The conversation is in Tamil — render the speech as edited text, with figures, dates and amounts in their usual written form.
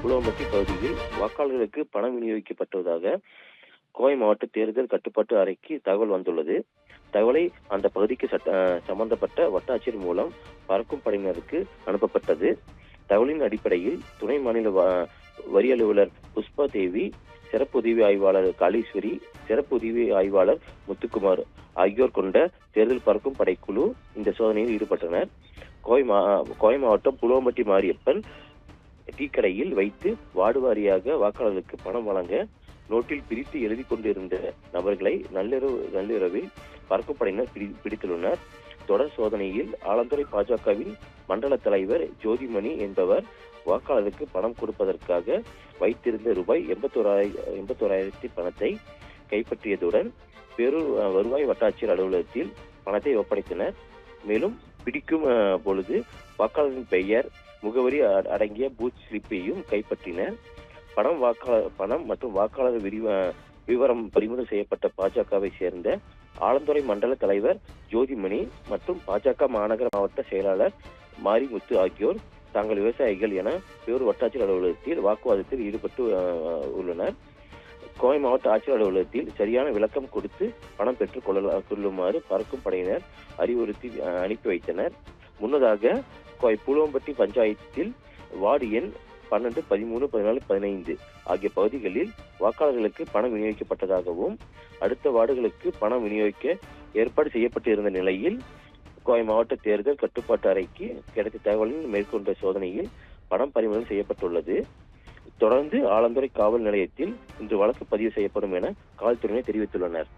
புலவம்பட்டி பகுதியில் வாக்காளர்களுக்கு பணம் விநியோகிக்கப்பட்டுள்ளதாக கோவை மாவட்ட தேர்தல் கட்டுப்பாட்டு அறைக்கு தகவல் வந்துள்ளது. தகவலை அந்த பகுதிக்கு சம்பந்தப்பட்ட வட்டாட்சியர் மூலம் பறக்கும் படையினருக்கு அனுப்பப்பட்டது. தகவலின் அடிப்படையில் துணை மாநில வரி அலுவலர் புஷ்பா தேவி, சிறப்பு உதவி ஆய்வாளர் காளீஸ்வரி, சிறப்பு உதவி ஆய்வாளர் முத்துக்குமார் ஆகியோர் கொண்ட தேர்தல் பறக்கும் படைக்குழு இந்த சோதனையில் ஈடுபட்டனர். கோவை மாவட்டம் புலவம்பட்டி மாரியப்பன் டீக்கடையில் வைத்து வார்டு வாரியாக வாக்காளர்களுக்கு பணம் வழங்க நோட்டில் பிரித்து எழுதி கொண்டிருந்த நபர்களை நள்ளிரவில் பறக்கும் படையினர் பிடித்துள்ளனர். தொடர் சோதனையில் ஆலந்துறை பாஜகவின் மண்டல தலைவர் ஜோதிமணி என்பவர் வாக்காளருக்கு பணம் கொடுப்பதற்காக வைத்திருந்த ரூபாய் 81,000 பணத்தை கைப்பற்றியதுடன் பேரூர் வருவாய் வட்டாட்சியர் அலுவலகத்தில் பணத்தை ஒப்படைத்தனர். மேலும் பிடிக்கும் பொழுது வாக்காளரின் பெயர், முகவரி அடங்கிய பூத் ஸ்லிப்பையும் கைப்பற்றினர். பணம் மற்றும் வாக்காளர் விவரம் பறிமுதல் செய்யப்பட்ட பாஜகவை சேர்ந்த ஆலந்துறை மண்டல தலைவர் ஜோதிமணி மற்றும் பாஜக மாநகர மாவட்ட செயலாளர் மாரிமுத்து ஆகியோர் தாங்கள் விவசாயிகள் என பேரூர் வட்டாட்சியர் அலுவலகத்தில் வாக்குவாதத்தில் ஈடுபட்டு உள்ளனர். கோவை மாவட்ட ஆட்சியர் அலுவலகத்தில் சரியான விளக்கம் கொடுத்து பணம் பெற்றுக் கொள்ளுமாறு பறக்கும் படையினர் அறிவுறுத்தி அனுப்பி வைத்தனர். முன்னதாக கோவை புலவம்பட்டி பஞ்சாயத்தில் வார்டு எண் 12, 13, 14, 15 ஆகிய பகுதிகளில் வாக்காளர்களுக்கு பணம் விநியோகிக்கப்பட்டதாகவும் அடுத்த வார்டுகளுக்கு பணம் விநியோகிக்க ஏற்பாடு செய்யப்பட்டிருந்த நிலையில் கோவை மாவட்ட தேர்தல் கட்டுப்பாட்டு அறைக்கு கிடைத்த தகவலில் மேற்கொண்ட சோதனையில் பணம் பறிமுதல் செய்யப்பட்டுள்ளது. தொடர்ந்து ஆலந்துறை காவல் நிலையத்தில் இன்று வழக்கு பதிவு செய்யப்படும் என காவல்துறையினர் தெரிவித்துள்ளனர்.